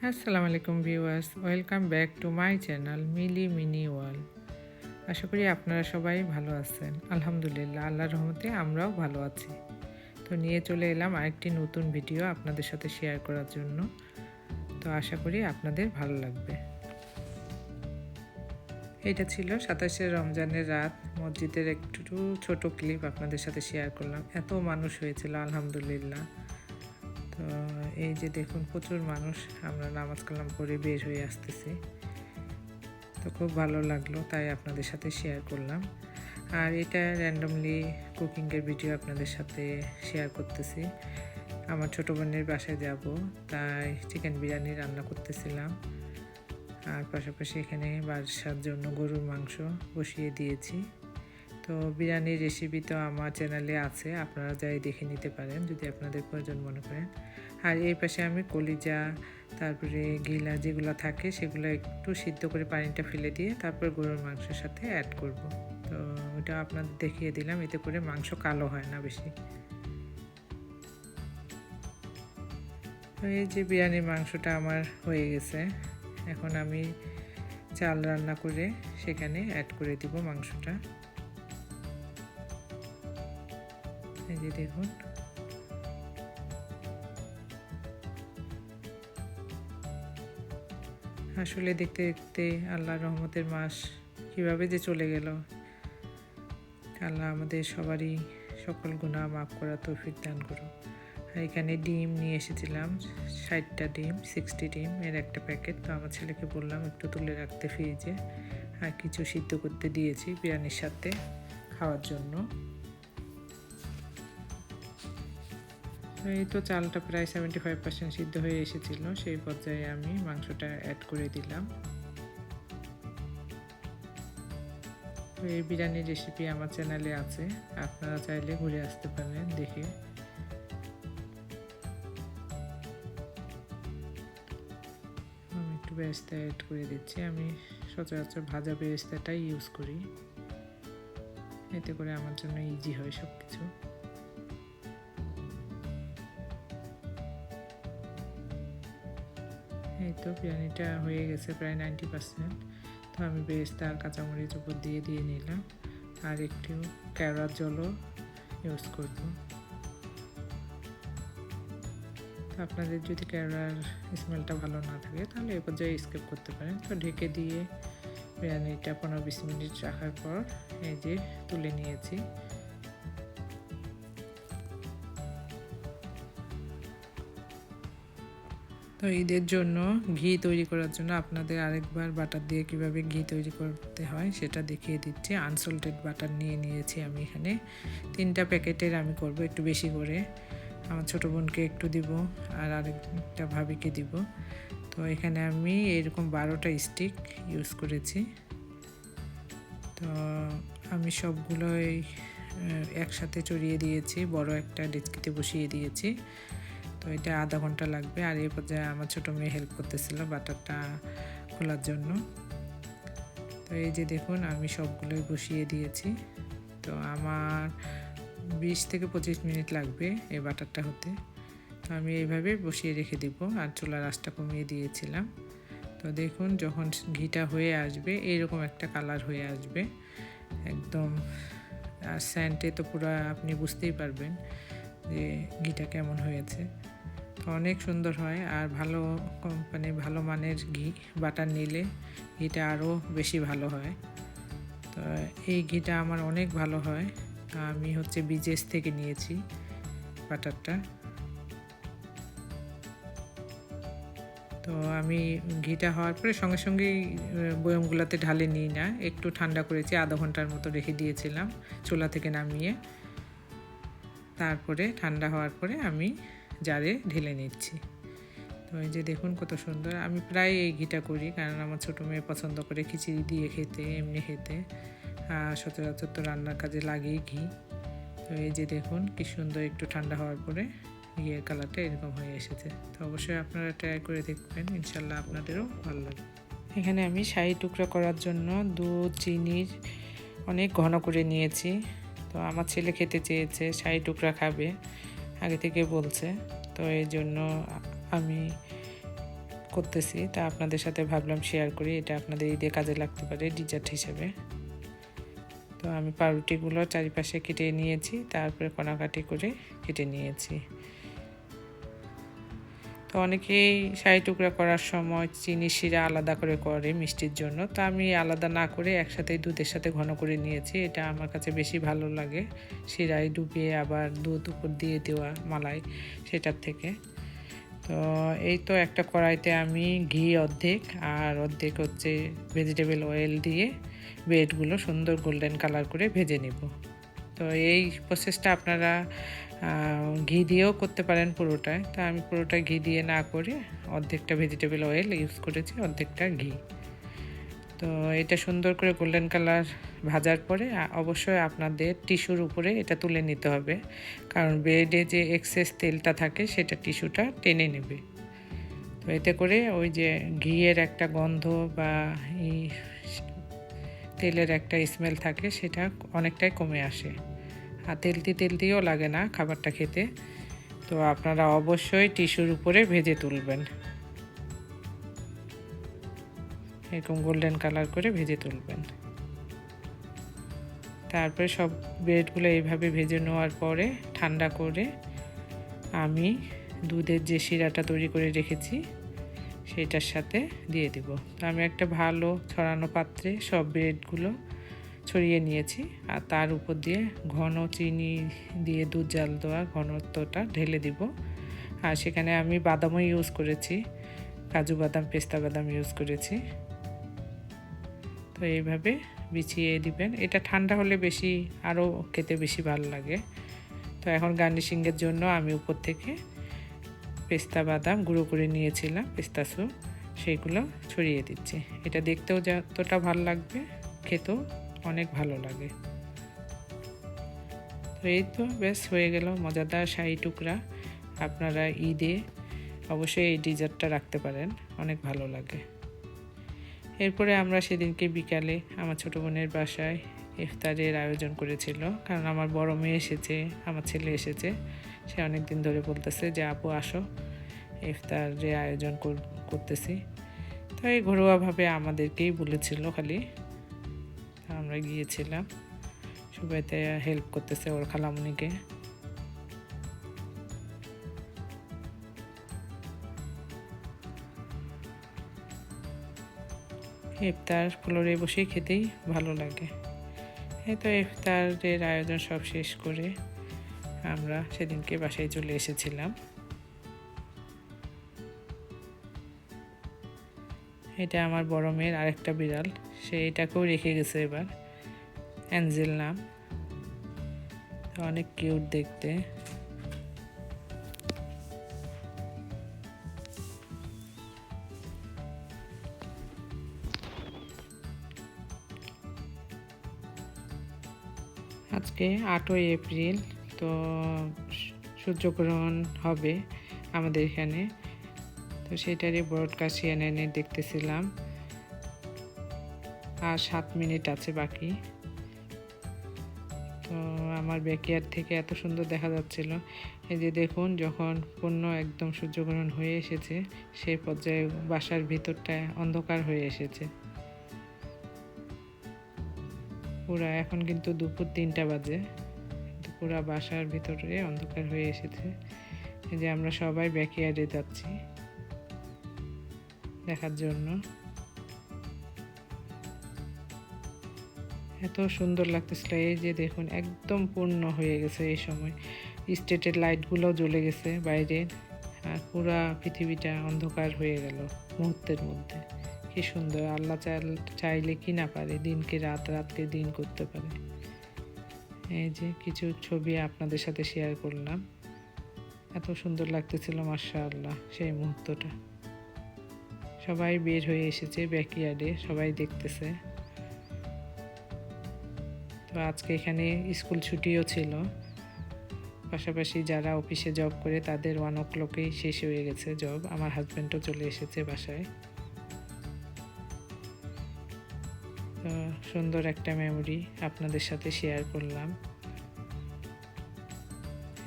আসসালামু আলাইকুম viewers, welcome back to my channel Mili mini world. আশা করি আপনারা সবাই ভালো আছেন। আলহামদুলিল্লাহ, আল্লাহর রহমতে আমরাও ভালো আছি। তো নিয়ে চলে এলাম আরেকটি নতুন ভিডিও আপনাদের সাথে শেয়ার করার জন্য। তো আশা করি আপনাদের ভালো লাগবে। এটা ছিল 27শে রমজানের রাত, মসজিদের একটু ছোট ক্লিপ আপনাদের সাথে শেয়ার করলাম। এত মানুষ হয়েছিল আলহামদুলিল্লাহ। তো এই যে দেখুন, প্রচুর মানুষ, আমরা নামাজ কালাম করে বের হয়ে আসতেছি। তো খুব ভালো লাগলো, তাই আপনাদের সাথে শেয়ার করলাম। আর এটা র্যান্ডমলি কুকিংয়ের ভিডিও আপনাদের সাথে শেয়ার করতেছি। আমার ছোটো বোনের বাসায় যাব, তাই চিকেন বিরিয়ানি রান্না করতেছিলাম। আর পাশাপাশি এখানে বাসার জন্য গরুর মাংস বসিয়ে দিয়েছি। তো বিরিয়ানির রেসিপি তো আমার চ্যানেলে আছে, আপনারা যাই দেখে নিতে পারেন যদি আপনাদের প্রয়োজন মনে করেন। আর এই পাশে আমি কলিজা, তারপরে গিলা যেগুলো থাকে সেগুলো একটু সিদ্ধ করে পানিটা ফেলে দিয়ে তারপর গরুর মাংসের সাথে অ্যাড করব। তো ওটা আপনাদের দেখিয়ে দিলাম, এতে করে মাংস কালো হয় না বেশি। তো এই যে বিরিয়ানির মাংসটা আমার হয়ে গেছে, এখন আমি চাল রান্না করে সেখানে অ্যাড করে দিব মাংসটা। এই যে দেখুন, আসলে দেখতে দেখতে আল্লাহর রহমতের মাস কীভাবে যে চলে গেল। আল্লাহ আমাদের সবারই সকল গুনাহ মাফ করা তৌফিক দান করো। আর এখানে ডিম নিয়ে এসেছিলাম, 60টা ডিম, 60 ডিম এর একটা প্যাকেট। তো আমার ছেলেকে বললাম একটু তুলে রাখতে ফ্রিজে, আর কিছু সিদ্ধ করতে দিয়েছি বিরিয়ানির সাথে খাওয়ার জন্য। এই তো চালটা প্রায় 75% সিদ্ধ হয়ে এসেছিল, সেই পর্যায়ে আমি মাংসটা অ্যাড করে দিলাম। তো এই বিরিয়ানির রেসিপি আমার চ্যানেলে আছে, আপনারা চাইলে ঘুরে আসতে পারেন দেখে। আমি একটু বেরেস্তা অ্যাড করে দিচ্ছি। আমি সচরাচর ভাজা বেরেস্তাটাই ইউজ করি, এতে করে আমার জন্য ইজি হয় সব কিছু। এই তো বিরিয়ানিটা হয়ে গেছে প্রায় 90%। তো আমি বেরেস্তা আর কাঁচামরিচ উপর দিয়ে নিলাম, আর একটু কেওড়ার জলও ইউজ করব। তো আপনাদের যদি কেওড়ার স্মেলটা ভালো না থাকে তাহলে এ পর্যায়ে স্কিপ করতে পারেন। তো ঢেকে দিয়ে বিরিয়ানিটা 15-20 মিনিট রাখার পর এই যে তুলে নিয়েছি। তো ঈদের জন্য ঘি তৈরি করার জন্য আপনাদের আরেকবার বাটার দিয়ে কিভাবে ঘি তৈরি করতে হয় সেটা দেখিয়ে দিচ্ছি। আনসল্টেড বাটার নিয়েছি আমি এখানে 3টা প্যাকেটের আমি করব, একটু বেশি করে। আমার ছোটো বোনকে একটু দিব আর আরেকটা ভাবিকে দিব। তো এখানে আমি এরকম 12টা স্টিক ইউজ করেছি। তো আমি সবগুলোই একসাথে চড়িয়ে দিয়েছি, বড় একটা ডেচকিতে বসিয়ে দিয়েছি। তো এটা আধা ঘন্টা লাগবে। আর এই পর্যায়ে আমার ছোটো মেয়ে হেল্প করতেছিল বাটারটা খোলার জন্য। তো এই যে দেখুন, আমি সবগুলোই বসিয়ে দিয়েছি। তো আমার 20 থেকে 25 মিনিট লাগবে এই বাটারটা হতে। তো আমি এইভাবে বসিয়ে রেখে দিব, আর চুলার আঁচটা কমিয়ে দিয়েছিলাম। তো দেখুন, যখন ঘিটা হয়ে আসবে এইরকম একটা কালার হয়ে আসবে একদম। আর স্যান্টে তো পুরো আপনি বুঝতেই পারবেন যে ঘিটা কেমন হয়েছে। তো অনেক সুন্দর হয়। আর ভালো কোম্পানি, ভালো মানের ঘি বাটার নিলে ঘিটা আরও বেশি ভালো হয়। তো এই ঘিটা আমার অনেক ভালো হয়। আমি বিজেস থেকে নিয়েছি বাটারটা। তো আমি ঘিটা হওয়ার পরে সঙ্গে সঙ্গেই বয়মগুলোতে ঢালে নিই না, একটু ঠান্ডা করেছি, আধা ঘন্টার মতো রেখে দিয়েছিলাম চুলা থেকে নামিয়ে। তারপরে ঠান্ডা হওয়ার পরে আমি জারে ঢেলে নিচ্ছি। তো এই যে দেখুন কত সুন্দর। আমি প্রায় এই ঘিটা করি, কারণ আমার ছোটো মেয়ে পছন্দ করে খিচুড়ি দিয়ে খেতে, এমনি খেতে। সচরাচর তো রান্নার কাজে লাগেই ঘি। তো এই যে দেখুন কি সুন্দর, একটু ঠান্ডা হওয়ার পরে ঘিয়ের কালারটা এরকম হয়ে এসেছে। তো অবশ্যই আপনারা ট্রাই করে দেখবেন, ইনশাল্লাহ আপনাদেরও ভালো লাগবে। এখানে আমি শাহি টুকরা করার জন্য দুধ চিনির অনেক ঘন করে নিয়েছি। তো আমার ছেলে খেতে চেয়েছে, শাহি টুকরা খাবে, আগে থেকে বলছে। তো এই জন্য আমি করতেছি, তা আপনাদের সাথে ভাবলাম শেয়ার করি, এটা আপনাদের ঈদে কাজে লাগতে পারে ডিজার্ট হিসেবে। তো আমি পাউরুটিগুলো চারিপাশে কেটে নিয়েছি, তারপরে কণাকাটি করে কেটে নিয়েছি। তো অনেকেই শাড়ি টুকরা করার সময় চিনি শিরা আলাদা করে করে মিষ্টির জন্য, তো আমি আলাদা না করে একসাথে দুধের সাথে ঘন করে নিয়েছি। এটা আমার কাছে বেশি ভালো লাগে, শিরায় ডুবিয়ে আবার দুধ উপর দিয়ে দেওয়া মালাই সেটার থেকে। তো এই তো একটা কড়াইতে আমি ঘি অর্ধেক আর অর্ধেক হচ্ছে ভেজিটেবল অয়েল দিয়ে ব্রেডগুলো সুন্দর গোল্ডেন কালার করে ভেজে নেব। তো এই প্রসেসটা আপনারা ঘি দিয়েও করতে পারেন পুরোটায়, তা আমি পুরোটা ঘি দিয়ে না করে অর্ধেকটা ভেজিটেবল অয়েল ইউজ করেছি, অর্ধেকটা ঘি। তো এটা সুন্দর করে গোল্ডেন কালার ভাজার পরে অবশ্যই আপনাদের টিস্যুর উপরে এটা তুলে নিতে হবে, কারণ ব্রেডে যে এক্সেস তেলটা থাকে সেটা টিস্যুটা টেনে নেবে। তো এতে করে ওই যে ঘিয়ের একটা গন্ধ বা তেলের একটা স্মেল থাকে সেটা অনেকটাই কমে আসে, আর তেলতিও লাগে না খাবারটা খেতে। তো আপনারা অবশ্যই টিস্যুর উপরে ভেজে তুলবেন, এরকম গোল্ডেন কালার করে ভেজে তুলবেন। তারপরে সব ব্রেডগুলো এইভাবে ভেজে নেওয়ার পরে ঠান্ডা করে আমি দুধের যে শিরাটা তৈরি করে রেখেছি সেটার সাথে দিয়ে দেব। তো আমি একটা ভালো ছড়ানো পাত্রে সব ব্রেডগুলো ছড়িয়ে নিয়েছি, আর তার উপর দিয়ে ঘন চিনি দিয়ে দুধ জাল দেওয়া ঘনত্বটা ঢেলে দিব। আর সেখানে আমি বাদামও ইউজ করেছি, কাজু বাদাম পেস্তা বাদাম ইউজ করেছি। তো এইভাবে বিছিয়ে দিবেন, এটা ঠান্ডা হলে বেশি আরও খেতে বেশি ভালো লাগে। তো এখন গার্নিশিংয়ের জন্য আমি উপর থেকে পেস্তা বাদাম গুঁড়ো করে নিয়েছিলাম, পেস্তাসু, সেইগুলো ছড়িয়ে দিচ্ছি। এটা দেখতেও যতটা ভালো লাগবে খেতেও অনেক ভালো লাগে। তো এই তো বেশ হয়ে গেল মজাদার শাহী টুকরা। আপনারা ঈদে অবশ্যই এই ডিজার্টটা রাখতে পারেন, অনেক ভালো লাগে। এরপরে আমরা সেদিনকে বিকালে আমার ছোটো বোনের বাসায় ইফতারের আয়োজন করেছিল, কারণ আমার বড় মেয়ে এসেছে, আমার ছেলে এসেছে। সে অনেক দিন ধরে বলতেছে যে আপু আসো, ইফতারের আয়োজন করতেছি। তো এই ঘরোয়াভাবে আমাদেরকেই বলেছিল খালি, আমরা গিয়েছিলাম, সবাইতে হেল্প করতেছে ওর খালামুনিকে। ইফতার ফ্লোরে বসে খেতেই ভালো লাগে। এই তো ইফতারের আয়োজন সব শেষ করে আমরা সেদিনকে বাসায় চলে এসেছিলাম। এটা আমার বড় মেয়ের আরেকটা বিড়াল, সে এটাকেও রেখে গেছে এবার, অ্যাঞ্জেল নাম, অনেক কিউট দেখতে। আজকে 8ই এপ্রিল, তো সূর্যগ্রহণ হবে আমাদের এখানে, তো সেটারই ব্রডকাস্ট CNN দেখতেছিলাম। আর 7 মিনিট আছে বাকি। তো আমার ব্যাকইয়ার্ড থেকে এত সুন্দর দেখা যাচ্ছিল। এই যে দেখুন, যখন পূর্ণ একদম সূর্যগ্রহণ হয়ে এসেছে সেই পর্যায়ে বাসার ভিতরটা অন্ধকার হয়ে এসেছে পুরা। এখন কিন্তু দুপুর 3টা বাজে, পুরা বাসার ভিতরে অন্ধকার হয়ে এসেছে। এই যে আমরা সবাই ব্যাকইয়ার্ডে যাচ্ছি দেখার জন্য। এত সুন্দর লাগতেছিল। এই যে দেখুন, একদম পূর্ণ হয়ে গেছে এই সময়, স্ট্রিটের লাইটগুলো জ্বলে গেছে বাইরে, আর পুরা পৃথিবীটা অন্ধকার হয়ে গেল মুহূর্তের মধ্যে। কি সুন্দর! আল্লাহ চাইলে কি না পারে, দিনকে রাত, রাতকে দিন করতে পারে। এই যে কিছু ছবি আপনাদের সাথে শেয়ার করলাম, এত সুন্দর লাগতেছিল মাশাআল্লাহ সেই মুহূর্তটা। সবাই বের হয়ে এসেছে ব্যাকইয়ার্ডে, সবাই দেখতেছে। তো আজকে এখানে স্কুল ছুটিও ছিল, পাশাপাশি যারা অফিসে জব করে তাদের 1 o'clockই শেষ হয়ে গেছে জব। আমার হাজব্যান্ডও চলে এসেছে বাসায়। তো সুন্দর একটা মেমোরি আপনাদের সাথে শেয়ার করলাম।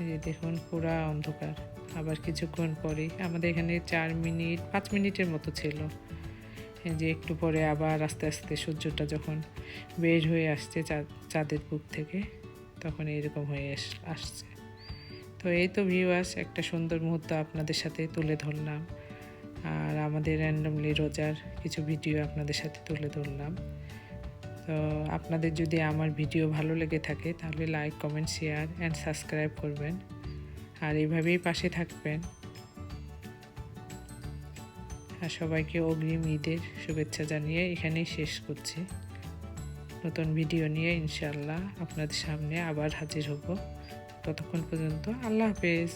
এই যে দেখুন, পুরা অন্ধকার, আবার কিছুক্ষণ পরে আমাদের এখানে 4 মিনিট 5 মিনিটের মতো ছিল। এই যে একটু পরে আবার আস্তে আস্তে সূর্যটা যখন বের হয়ে আসছে চাঁদের বুক থেকে, তখন এরকম হয়ে আসছে। তো এই তো ভিউয়ার্স, একটা সুন্দর মুহূর্ত আপনাদের সাথে তুলে ধরলাম, আর আমাদের র্যান্ডমলি রোজার কিছু ভিডিও আপনাদের সাথে তুলে ধরলাম। তো আপনাদের যদি আমার ভিডিও ভালো লেগে থাকে তাহলে like, comment, share and subscribe করবেন, আর এইভাবেই পাশে থাকবেন। আর সবাইকে অগ্রিম ঈদের শুভেচ্ছা জানিয়ে এখানেই শেষ করছি। নতুন ভিডিও নিয়ে ইনশাআল্লাহ আপনাদের সামনে আবার হাজির হব। ততক্ষণ পর্যন্ত আল্লাহ হাফেজ।